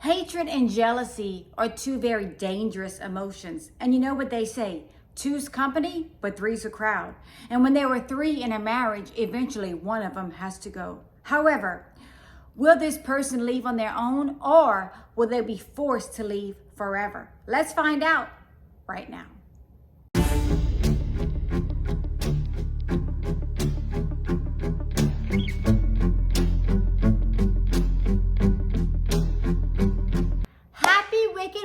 Hatred and jealousy are two very dangerous emotions. And you know what they say? Two's company, but three's a crowd. And when there were three in a marriage, eventually one of them has to go. However, will this person leave on their own, or will they be forced to leave forever? Let's find out right now.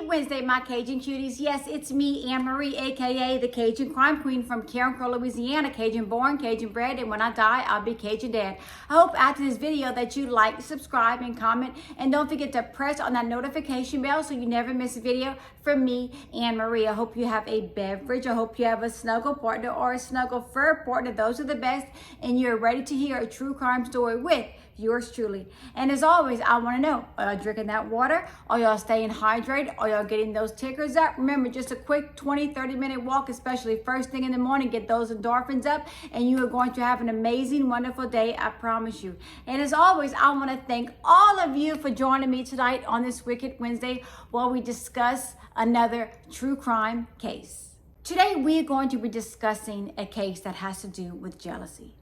Wednesday, my Cajun cuties. Yes, it's me, Anne Marie, aka the Cajun Crime Queen from Carencro, Louisiana. Cajun born, Cajun bred, and when I die, I'll be Cajun dead. I hope after this video that you like, subscribe, and comment, and don't forget to press on that notification bell so you never miss a video from me, Anne Marie. I hope you have a beverage. I hope you have a snuggle partner or a snuggle fur partner. Those are the best, and you're ready to hear a true crime story with yours truly. And as always, I want to know, are y'all drinking that water? Are y'all staying hydrated? Are y'all getting those tickers up? Remember, just a quick 20-30 minute walk, especially first thing in the morning, get those endorphins up, and you are going to have an amazing, wonderful day, I promise you. And as always, I want to thank all of you for joining me tonight on this Wicked Wednesday while we discuss another true crime case. Today, we are going to be discussing a case that has to do with jealousy.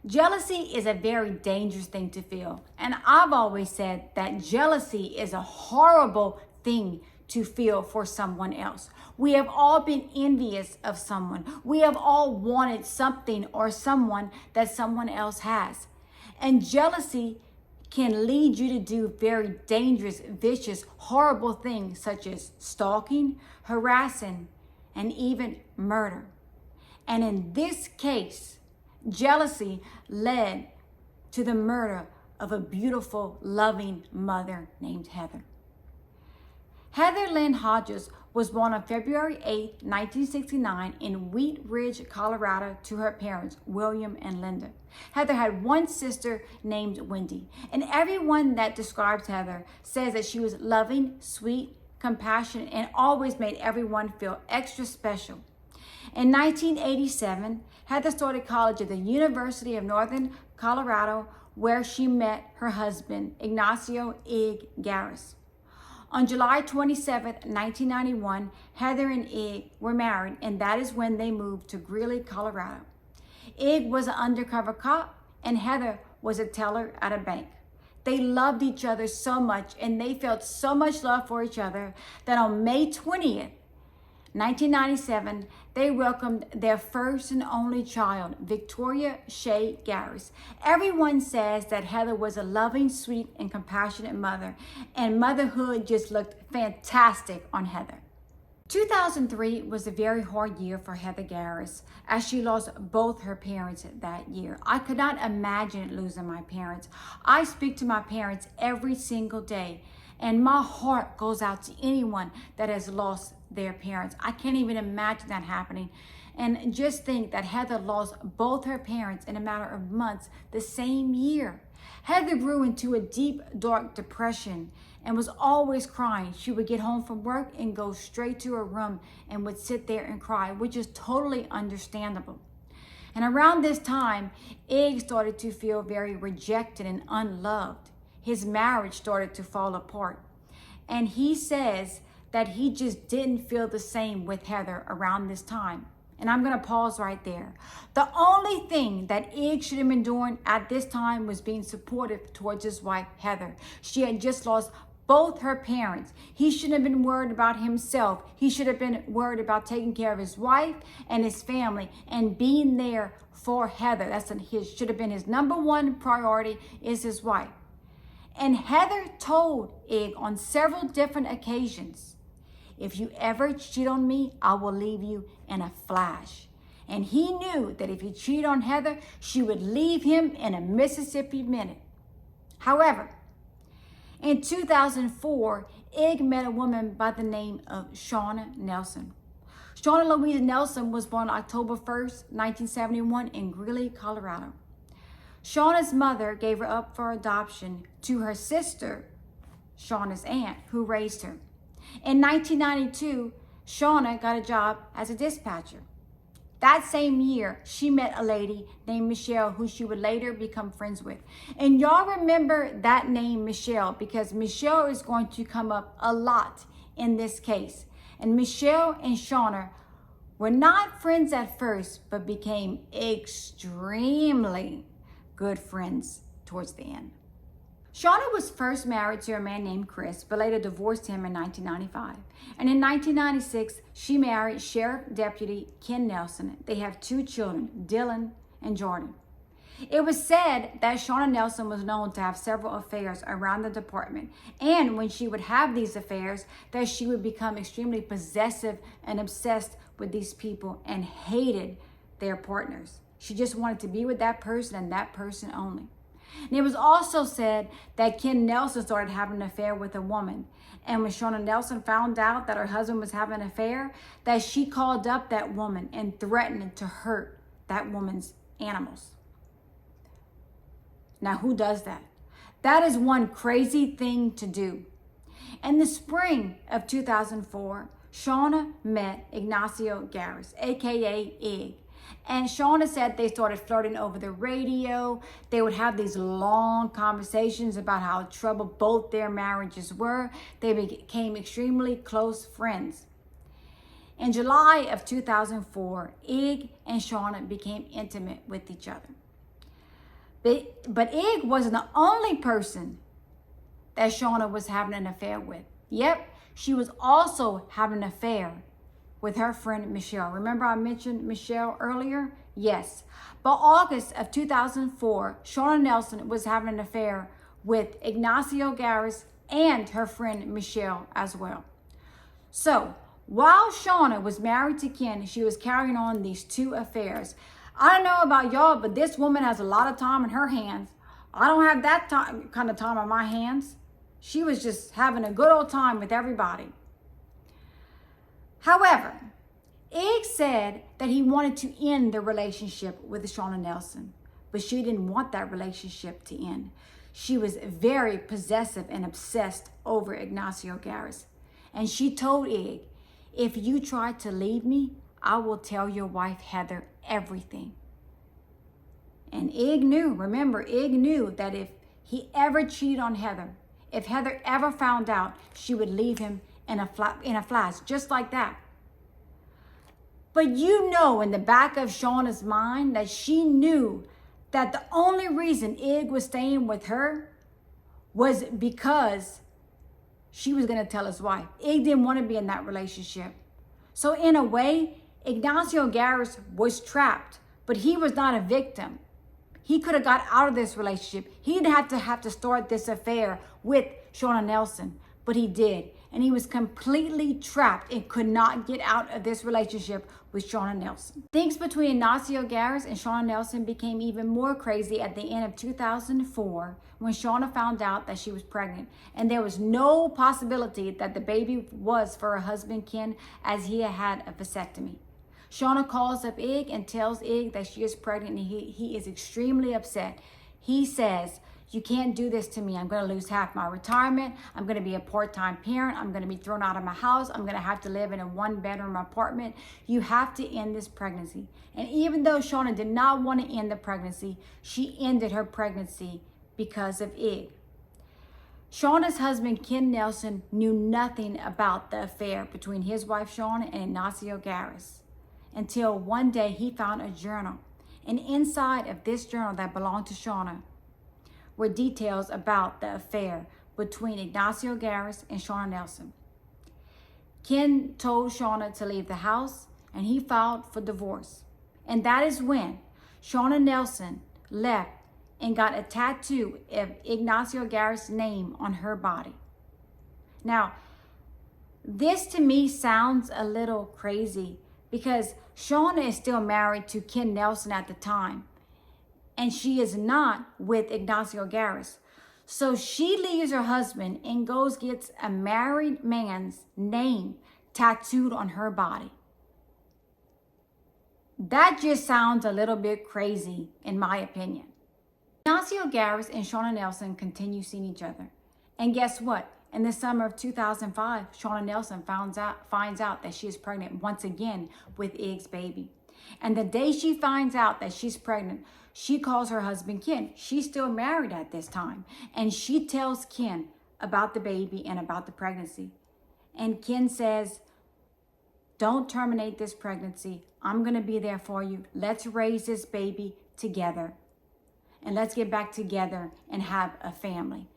Jealousy is a very dangerous thing to feel. And I've always said that jealousy is a horrible thing to feel for someone else. We have all been envious of someone. We have all wanted something or someone that someone else has. And jealousy can lead you to do very dangerous, vicious, horrible things such as stalking, harassing, and even murder. And in this case, jealousy led to the murder of a beautiful, loving mother named Heather. Heather Lynn Hodges was born on February 8, 1969 in Wheat Ridge, Colorado to her parents, William and Linda. Heather had one sister named Wendy, and everyone that describes Heather says that she was loving, sweet, compassionate, and always made everyone feel extra special. In 1987, Heather started college at the University of Northern Colorado, where she met her husband, Ignacio Ig GARAUS. On July 27, 1991, Heather and Ig were married, and that is when they moved to Greeley, Colorado. Ig was an undercover cop, and Heather was a teller at a bank. They loved each other so much, and they felt so much love for each other that on May 20th, 1997, they welcomed their first and only child, Victoria Shea GARAUS. Everyone says that Heather was a loving, sweet, and compassionate mother, and motherhood just looked fantastic on Heather. 2003 was a very hard year for Heather GARAUS, as she lost both her parents that year. I could not imagine losing my parents. I speak to my parents every single day, and my heart goes out to anyone that has lost their parents. I can't even imagine that happening. And just think that Heather lost both her parents in a matter of months the same year. Heather grew into a deep, dark depression and was always crying. She would get home from work and go straight to her room and would sit there and cry, which is totally understandable. And around this time, Ig started to feel very rejected and unloved. His marriage started to fall apart. And he says that he just didn't feel the same with Heather around this time. And I'm gonna pause right there. The only thing that Ig should have been doing at this time was being supportive towards his wife, Heather. She had just lost both her parents. He shouldn't have been worried about himself. He should have been worried about taking care of his wife and his family and being there for Heather. Should have been his number one priority, is his wife. And Heather told Ig on several different occasions, if you ever cheat on me, I will leave you in a flash. And he knew that if he cheated on Heather, she would leave him in a Mississippi minute. However, in 2004, Ig met a woman by the name of SHAWNA Nelson. SHAWNA Louise Nelson was born October 1st, 1971 in Greeley, Colorado. SHAWNA's mother gave her up for adoption to her sister, SHAWNA's aunt, who raised her. In 1992, SHAWNA got a job as a dispatcher. That same year, she met a lady named Michelle who she would later become friends with. And y'all remember that name, Michelle, because Michelle is going to come up a lot in this case. And Michelle and SHAWNA were not friends at first, but became extremely good friends towards the end. SHAWNA was first married to a man named Chris, but later divorced him in 1995. And in 1996, she married Sheriff Deputy Ken Nelson. They have 2 children, Dylan and Jordan. It was said that SHAWNA Nelson was known to have several affairs around the department. And when she would have these affairs, that she would become extremely possessive and obsessed with these people and hated their partners. She just wanted to be with that person and that person only. And it was also said that Ken Nelson started having an affair with a woman. And when SHAWNA Nelson found out that her husband was having an affair, that she called up that woman and threatened to hurt that woman's animals. Now, who does that? That is one crazy thing to do. In the spring of 2004, SHAWNA met Ignacio GARAUS, aka Ig. And SHAWNA said they started flirting over the radio. They would have these long conversations about how troubled both their marriages were. They became extremely close friends. In July of 2004, Ig and SHAWNA became intimate with each other. But Ig wasn't the only person that SHAWNA was having an affair with. Yep, she was also having an affair with her friend Michelle. Remember I mentioned Michelle earlier? Yes. By August of 2004, SHAWNA Nelson was having an affair with Ignacio GARAUS and her friend Michelle as well. So while SHAWNA was married to Ken, she was carrying on these 2 affairs. I don't know about y'all, but this woman has a lot of time in her hands. I don't have that kind of time on my hands. She was just having a good old time with everybody. However, Ig said that he wanted to end the relationship with SHAWNA Nelson, but she didn't want that relationship to end. She was very possessive and obsessed over Ignacio GARAUS. And she told Ig, if you try to leave me, I will tell your wife, Heather, everything. And Ig knew, remember, Ig knew that if he ever cheated on Heather, if Heather ever found out, she would leave him in a flash, just like that. But you know in the back of SHAWNA's mind that she knew that the only reason Ig was staying with her was because she was going to tell his wife. Ig didn't want to be in that relationship. So in a way, Ignacio GARAUS was trapped, but he was not a victim. He could have got out of this relationship. He didn't have to start this affair with SHAWNA Nelson, but he did. And he was completely trapped and could not get out of this relationship with SHAWNA Nelson. Things between Ignacio GARAUS and SHAWNA Nelson became even more crazy at the end of 2004 when SHAWNA found out that she was pregnant. And there was no possibility that the baby was for her husband Ken, as he had a vasectomy. SHAWNA calls up Ig and tells Ig that she is pregnant, and he is extremely upset. He says, you can't do this to me. I'm going to lose half my retirement. I'm going to be a part-time parent. I'm going to be thrown out of my house. I'm going to have to live in a 1-bedroom apartment. You have to end this pregnancy. And even though SHAWNA did not want to end the pregnancy, she ended her pregnancy because of Ig. SHAWNA's husband, Ken Nelson, knew nothing about the affair between his wife, SHAWNA, and Ignacio GARAUS until one day he found a journal. And inside of this journal that belonged to SHAWNA were details about the affair between Ignacio GARAUS and SHAWNA Nelson. Ken told SHAWNA to leave the house, and he filed for divorce. And that is when SHAWNA Nelson left and got a tattoo of Ignacio GARAUS' name on her body. Now, this to me sounds a little crazy because SHAWNA is still married to Ken Nelson at the time, and she is not with Ignacio GARAUS. So she leaves her husband and gets a married man's name tattooed on her body. That just sounds a little bit crazy, in my opinion. Ignacio GARAUS and SHAWNA Nelson continue seeing each other. And guess what? In the summer of 2005, SHAWNA Nelson finds out that she is pregnant once again with Ig's baby. And the day she finds out that she's pregnant, she calls her husband Ken. She's still married at this time. And she tells Ken about the baby and about the pregnancy. And Ken says, don't terminate this pregnancy. I'm going to be there for you. Let's raise this baby together. And let's get back together and have a family.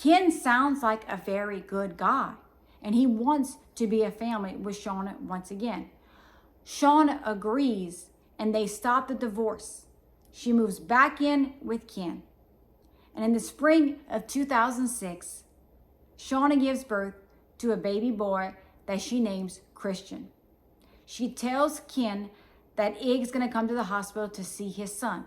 Ken sounds like a very good guy. And he wants to be a family with SHAWNA once again. SHAWNA agrees and they stop the divorce. She moves back in with Ken. And in the spring of 2006, SHAWNA gives birth to a baby boy that she names Christian. She tells Ken that Ig's going to come to the hospital to see his son.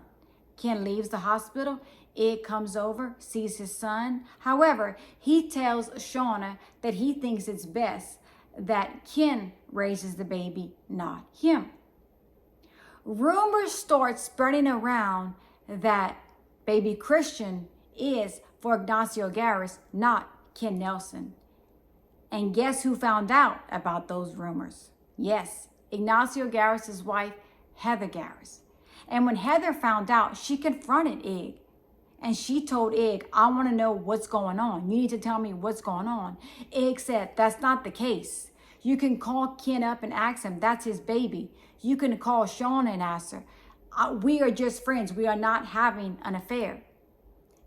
Ken leaves the hospital. Ig comes over, sees his son. However, he tells SHAWNA that he thinks it's best that Ken raises the baby, not him. Rumors start spreading around that baby Christian is for Ignacio GARAUS, not Ken Nelson. And guess who found out about those rumors? Yes, Ignacio GARAUS' wife, Heather GARAUS. And when Heather found out, she confronted Ig. And she told Ig, I want to know what's going on. You need to tell me what's going on. Ig said, that's not the case. You can call Ken up and ask him, that's his baby. You can call SHAWNA and ask her. We are just friends. We are not having an affair.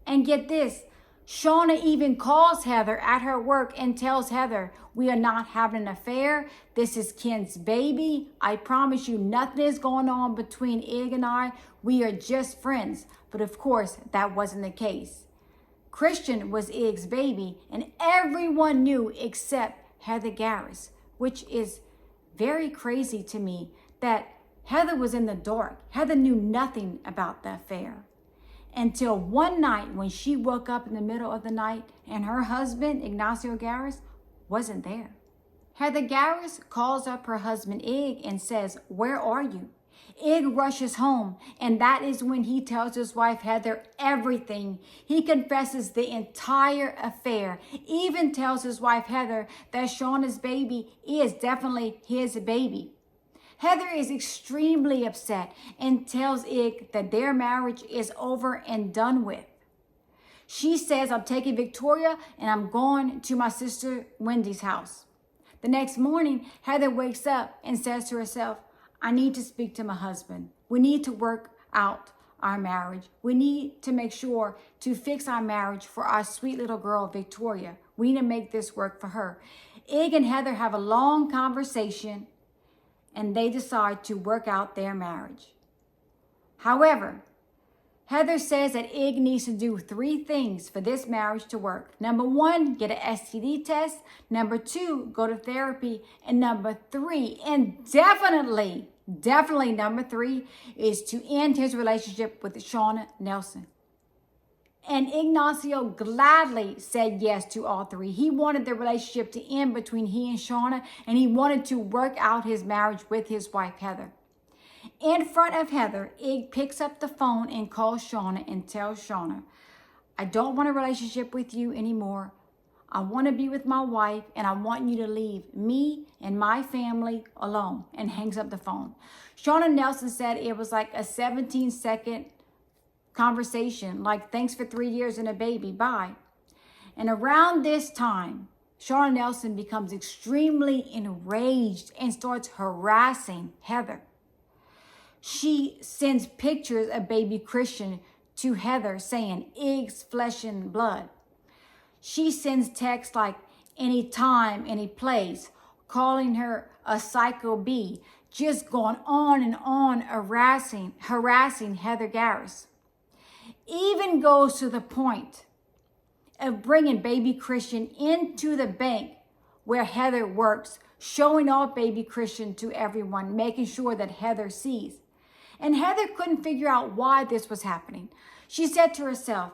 And get this, SHAWNA even calls Heather at her work and tells Heather, we are not having an affair. This is Ken's baby. I promise you nothing is going on between Ig and I. We are just friends. But of course, that wasn't the case. Christian was Ig's baby, and everyone knew except Heather GARAUS, which is very crazy to me that Heather was in the dark. Heather knew nothing about the affair until one night when she woke up in the middle of the night and her husband, Ignacio GARAUS, wasn't there. Heather GARAUS calls up her husband Ig and says, where are you? Ig rushes home, and that is when he tells his wife Heather everything. He confesses the entire affair, even tells his wife Heather that SHAWNA's baby is definitely his baby. Heather is extremely upset and tells Ig that their marriage is over and done with. She says, I'm taking Victoria and I'm going to my sister Wendy's house. The next morning, Heather wakes up and says to herself, I need to speak to my husband. We need to work out our marriage. We need to make sure to fix our marriage for our sweet little girl, Victoria. We need to make this work for her. Ig and Heather have a long conversation and they decide to work out their marriage. However, Heather says that Ig needs to do 3 things for this marriage to work. Number 1, get an STD test. Number 2, go to therapy. And number 3, and definitely number 3, is to end his relationship with SHAWNA Nelson. And Ignacio gladly said yes to all 3. He wanted the relationship to end between he and SHAWNA, and he wanted to work out his marriage with his wife, Heather. In front of Heather, Ig picks up the phone and calls SHAWNA and tells SHAWNA, I don't want a relationship with you anymore. I want to be with my wife, and I want you to leave me and my family alone, and hangs up the phone. SHAWNA Nelson said it was like a 17-second conversation, like, thanks for 3 years and a baby, bye. And around this time, SHAWNA Nelson becomes extremely enraged and starts harassing Heather. She sends pictures of baby Christian to Heather saying, Ig's flesh and blood. She sends texts like, anytime, any place, calling her a psycho bee, just going on and on harassing Heather GARAUS. Even goes to the point of bringing baby Christian into the bank where Heather works, showing off baby Christian to everyone, making sure that Heather sees. And Heather couldn't figure out why this was happening. She said to herself,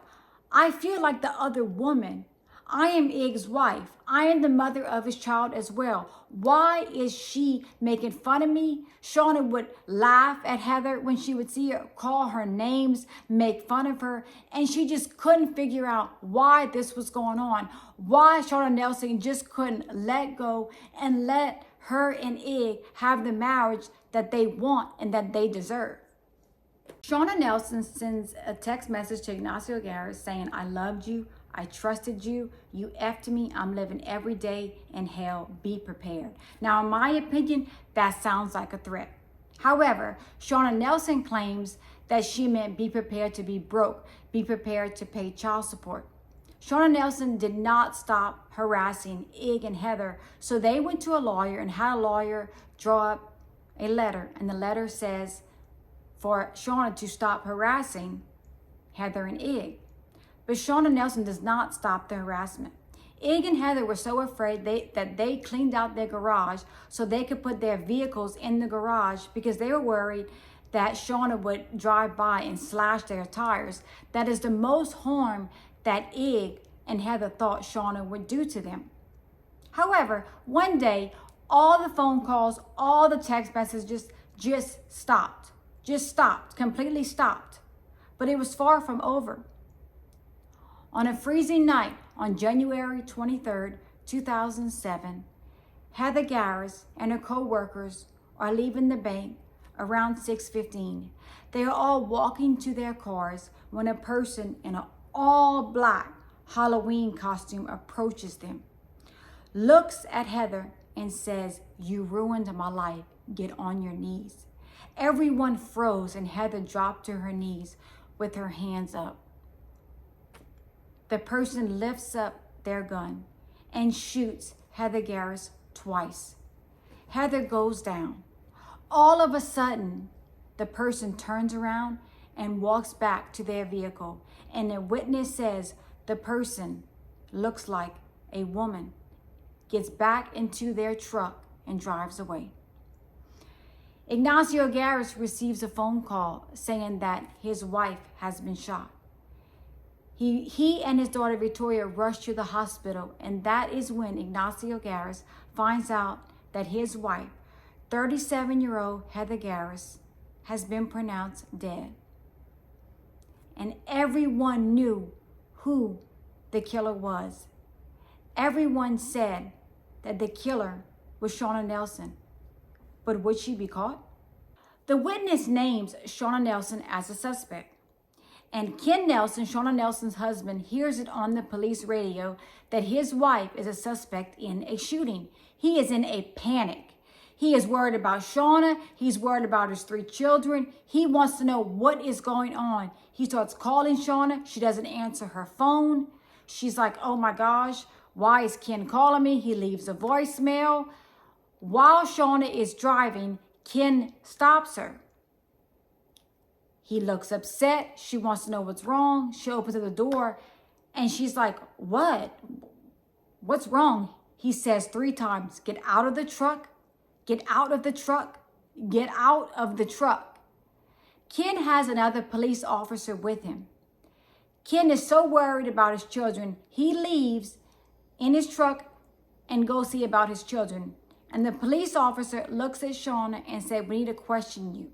I feel like the other woman. I am Ig's wife. I am the mother of his child as well. Why is she making fun of me? SHAWNA would laugh at Heather when she would see her, call her names, make fun of her. And she just couldn't figure out why this was going on. Why SHAWNA Nelson just couldn't let go and let her and Ig have the marriage that they want and that they deserve. Shauna Nelson sends a text message to Ignacio Garraus saying, I loved you, I trusted you, you effed me, I'm living every day in hell, be prepared. Now, in my opinion, that sounds like a threat. However, Shauna Nelson claims that she meant be prepared to be broke, be prepared to pay child support. Shauna Nelson did not stop harassing Ig and Heather, so they went to a lawyer and had a lawyer draw up a letter, and the letter says for Shauna to stop harassing Heather and Ig. But Shauna Nelson does not stop the harassment. Ig and Heather were so afraid that they cleaned out their garage so they could put their vehicles in the garage because they were worried that Shauna would drive by and slash their tires. That is the most harm that Ig and Heather thought Shauna would do to them. However, one day, all the phone calls, all the text messages just stopped. Completely stopped. But it was far from over. On a freezing night on January 23rd, 2007, Heather Garraus and her co-workers are leaving the bank around 6:15. They are all walking to their cars when a person in an all-black Halloween costume approaches them, looks at Heather and says, you ruined my life, get on your knees. Everyone froze and Heather dropped to her knees with her hands up. The person lifts up their gun and shoots Heather Garraus twice. Heather goes down. All of a sudden, the person turns around and walks back to their vehicle, and a witness says the person looks like a woman, gets back into their truck and drives away. Ignacio Garraus receives a phone call saying that his wife has been shot. He and his daughter Victoria rush to the hospital, and that is when Ignacio Garraus finds out that his wife, 37-year-old Heather Garraus, has been pronounced dead. And everyone knew who the killer was. Everyone said that the killer was Shauna Nelson. But would she be caught? The witness names Shauna Nelson as a suspect. And Ken Nelson, Shauna Nelson's husband, hears it on the police radio that his wife is a suspect in a shooting. He is in a panic. He is worried about Shauna. He's worried about his 3 children. He wants to know what is going on. He starts calling Shauna. She doesn't answer her phone. She's like, oh my gosh, why is Ken calling me? He leaves a voicemail. While Shauna is driving, Ken stops her. He looks upset. She wants to know what's wrong. She opens up the door and she's like, what? What's wrong? He says 3 times, get out of the truck, get out of the truck, get out of the truck. Ken has another police officer with him. Ken is so worried about his children, he leaves in his truck and goes see about his children. And the police officer looks at Shauna and said, we need to question you.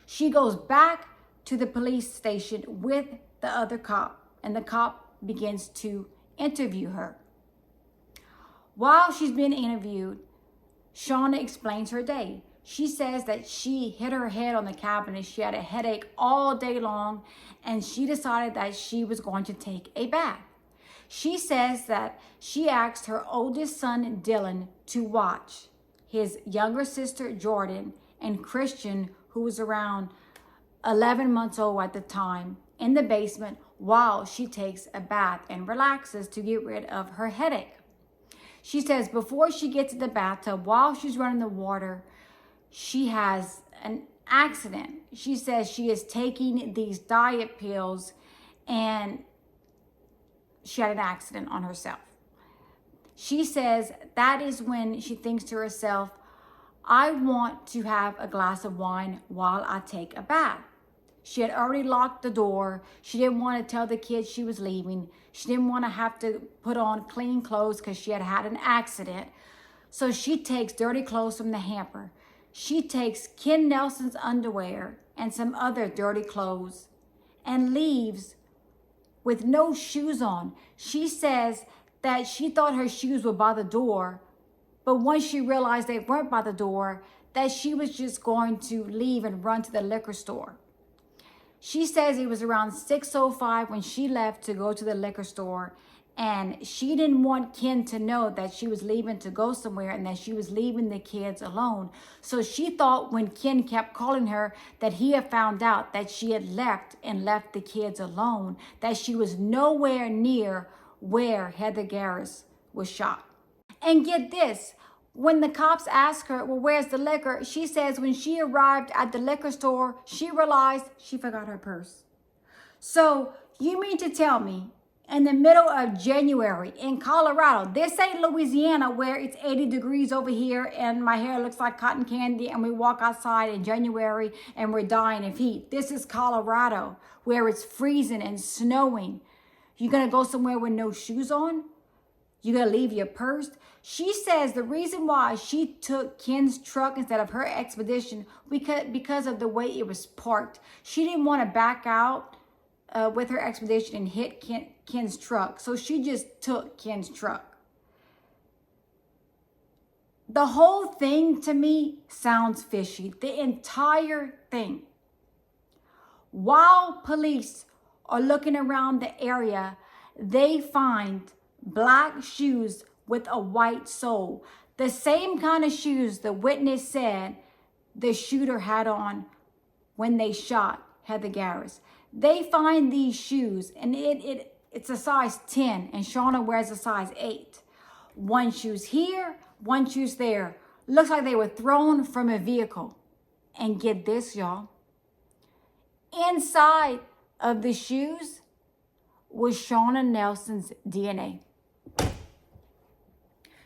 She goes back to the police station with the other cop, and the cop begins to interview her. While she's being interviewed, Shauna explains her day. She says that she hit her head on the cabinet. She had a headache all day long, and she decided that she was going to take a bath. She says that she asked her oldest son, Dylan, to watch his younger sister, Jordan, and Christian, who was around 11 months old at the time, in the basement while she takes a bath and relaxes to get rid of her headache. She says before she gets to the bathtub, while she's running the water, she has an accident. She says she is taking these diet pills and she had an accident on herself. She says that is when she thinks to herself, I want to have a glass of wine while I take a bath. She had already locked the door. She didn't want to tell the kids she was leaving. She didn't want to have to put on clean clothes because she had had an accident. So she takes dirty clothes from the hamper. She takes Ken Nelson's underwear and some other dirty clothes and leaves with no shoes on. She says that she thought her shoes were by the door, but once she realized they weren't by the door, that she was just going to leave and run to the liquor store. She says it was around 6:05 when she left to go to the liquor store, and she didn't want Ken to know that she was leaving to go somewhere and that she was leaving the kids alone. So she thought when Ken kept calling her that he had found out that she had left the kids alone, that she was nowhere near where Heather GARAUS was shot. And get this, when the cops asked her, well, where's the liquor? She says when she arrived at the liquor store, she realized she forgot her purse. So you mean to tell me in the middle of January in Colorado, this ain't Louisiana where it's 80 degrees over here and my hair looks like cotton candy and we walk outside in January and we're dying of heat. This is Colorado where it's freezing and snowing. You're going to go somewhere with no shoes on? You're going to leave your purse? She says the reason why she took Ken's truck instead of her expedition because of the way it was parked. She didn't want to back out with her expedition and hit Ken's truck. So she just took Ken's truck. The whole thing to me sounds fishy. The entire thing. While police are looking around the area, they find black shoes with a white sole. The same kind of shoes the witness said the shooter had on when they shot Heather GARAUS. They find these shoes and it's a size 10 and SHAWNA wears a size 8. One shoe's here, one shoe's there. Looks like they were thrown from a vehicle. And get this, y'all. Inside of the shoes was SHAWNA Nelson's DNA.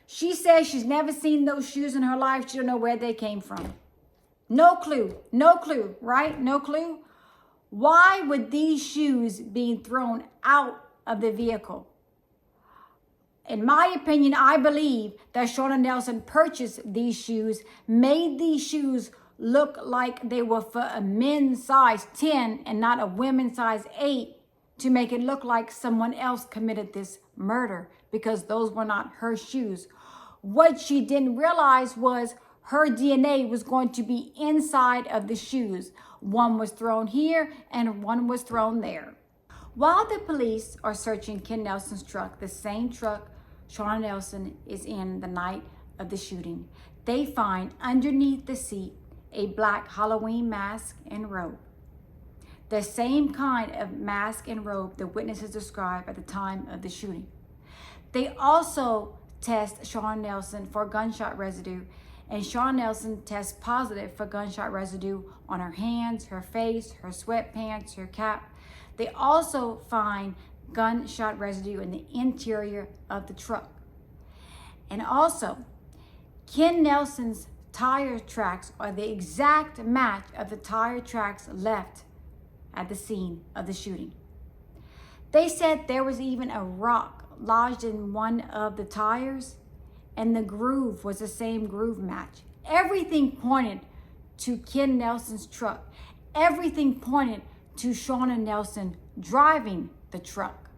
She says she's never seen those shoes in her life. She don't know where they came from. No clue, right? No clue. Why would these shoes being thrown out of the vehicle? In my opinion, I believe that SHAWNA Nelson purchased these shoes, made these shoes look like they were for a men's size 10 and not a women's size 8 to make it look like someone else committed this murder because those were not her shoes. What she didn't realize was her DNA was going to be inside of the shoes. One was thrown here and one was thrown there. While the police are searching Ken Nelson's truck, the same truck SHAWNA Nelson is in the night of the shooting, they find underneath the seat a black Halloween mask and robe. The same kind of mask and robe the witnesses described at the time of the shooting. They also test SHAWNA Nelson for gunshot residue, and SHAWNA Nelson tests positive for gunshot residue on her hands, her face, her sweatpants, her cap. They also find gunshot residue in the interior of the truck. And also, Ken Nelson's tire tracks are the exact match of the tire tracks left at the scene of the shooting. They said there was even a rock lodged in one of the tires, and the groove was the same groove match. Everything pointed to Ken Nelson's truck. Everything pointed to SHAWNA Nelson driving the truck.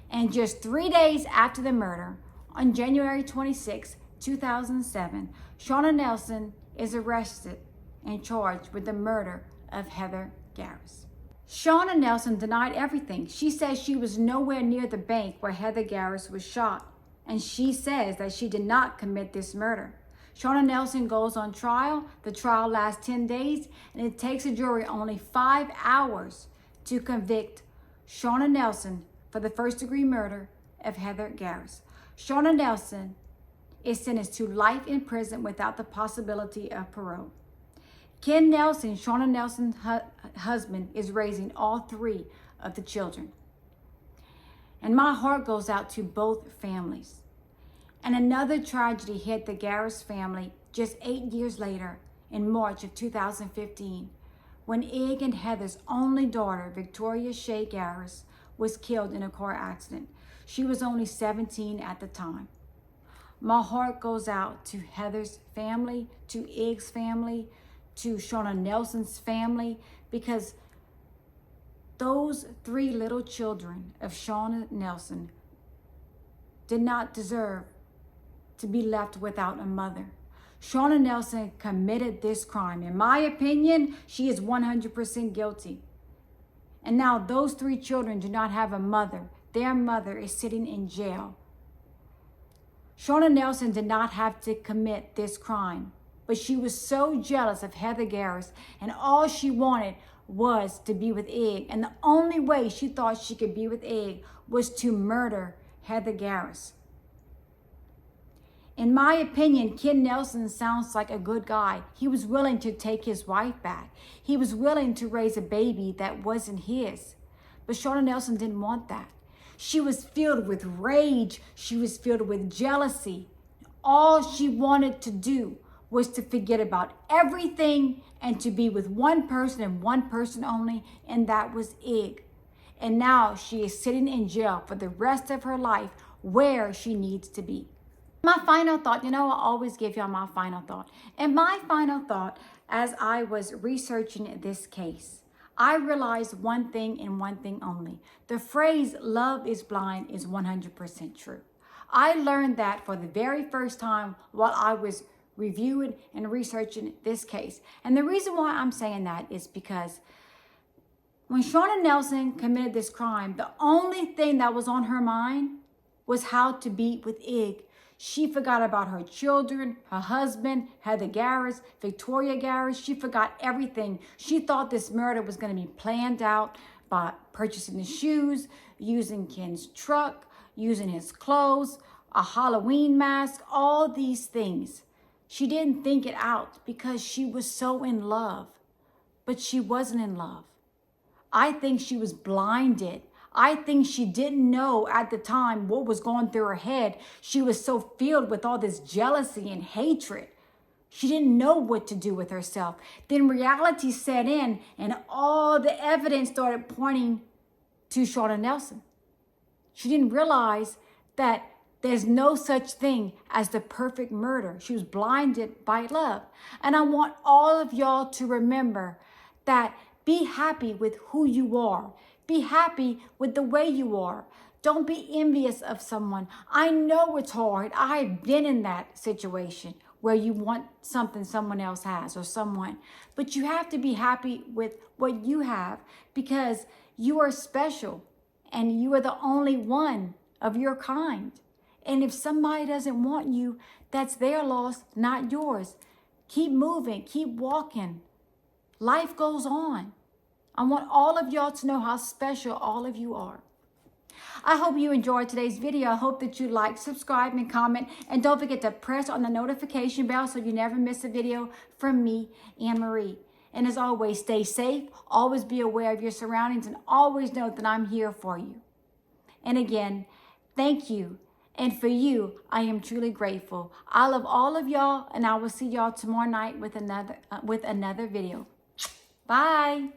And just 3 days after the murder, on January 26, 2007, SHAWNA Nelson is arrested and charged with the murder of Heather GARAUS. SHAWNA Nelson denied everything. She says she was nowhere near the bank where Heather GARAUS was shot, and she says that she did not commit this murder. SHAWNA Nelson goes on trial. The trial lasts 10 days, and it takes a jury only 5 hours to convict SHAWNA Nelson for the first-degree murder of Heather GARAUS. SHAWNA Nelson is sentenced to life in prison without the possibility of parole. Ken Nelson, SHAWNA Nelson's husband, is raising all 3 of the children. And my heart goes out to both families. And another tragedy hit the GARAUS family just 8 years later in March of 2015, when Ig and Heather's only daughter, Victoria Shea GARAUS, was killed in a car accident. She was only 17 at the time. My heart goes out to Heather's family, to Ig's family, to SHAWNA Nelson's family, because those 3 little children of SHAWNA Nelson did not deserve to be left without a mother. Shauna Nelson committed this crime. In my opinion, she is 100% guilty. And now those 3 children do not have a mother. Their mother is sitting in jail. Shauna Nelson did not have to commit this crime, but she was so jealous of Heather GARAUS, and all she wanted was to be with Ig. And the only way she thought she could be with Ig was to murder Heather GARAUS. In my opinion, Ken Nelson sounds like a good guy. He was willing to take his wife back. He was willing to raise a baby that wasn't his. But Shauna Nelson didn't want that. She was filled with rage. She was filled with jealousy. All she wanted to do was to forget about everything and to be with one person and one person only, and that was Ig. And now she is sitting in jail for the rest of her life where she needs to be. My final thought, I always give y'all my final thought. And my final thought, as I was researching this case, I realized one thing and one thing only. The phrase love is blind is 100% true. I learned that for the very first time while I was reviewing and researching this case. And the reason why I'm saying that is because when Shauna Nelson committed this crime, the only thing that was on her mind was how to be with Ig. She forgot about her children, her husband, Heather GARAUS, Victoria GARAUS. She forgot everything. She thought this murder was going to be planned out by purchasing the shoes, using Ken's truck, using his clothes, a Halloween mask, all these things. She didn't think it out because she was so in love. But she wasn't in love. I think she was blinded. I think she didn't know at the time what was going through her head. She was so filled with all this jealousy and hatred. She didn't know what to do with herself. Then reality set in and all the evidence started pointing to Shauna Nelson. She didn't realize that there's no such thing as the perfect murder. She was blinded by love. And I want all of y'all to remember that be happy with who you are. Be happy with the way you are. Don't be envious of someone. I know it's hard. I've been in that situation where you want something someone else has or someone. But you have to be happy with what you have because you are special and you are the only one of your kind. And if somebody doesn't want you, that's their loss, not yours. Keep moving, keep walking. Life goes on. I want all of y'all to know how special all of you are. I hope you enjoyed today's video. I hope that you like, subscribe, and comment. And don't forget to press on the notification bell so you never miss a video from me, Anne-Marie. And as always, stay safe, always be aware of your surroundings, and always know that I'm here for you. And again, thank you. And for you, I am truly grateful. I love all of y'all, and I will see y'all tomorrow night with another video. Bye.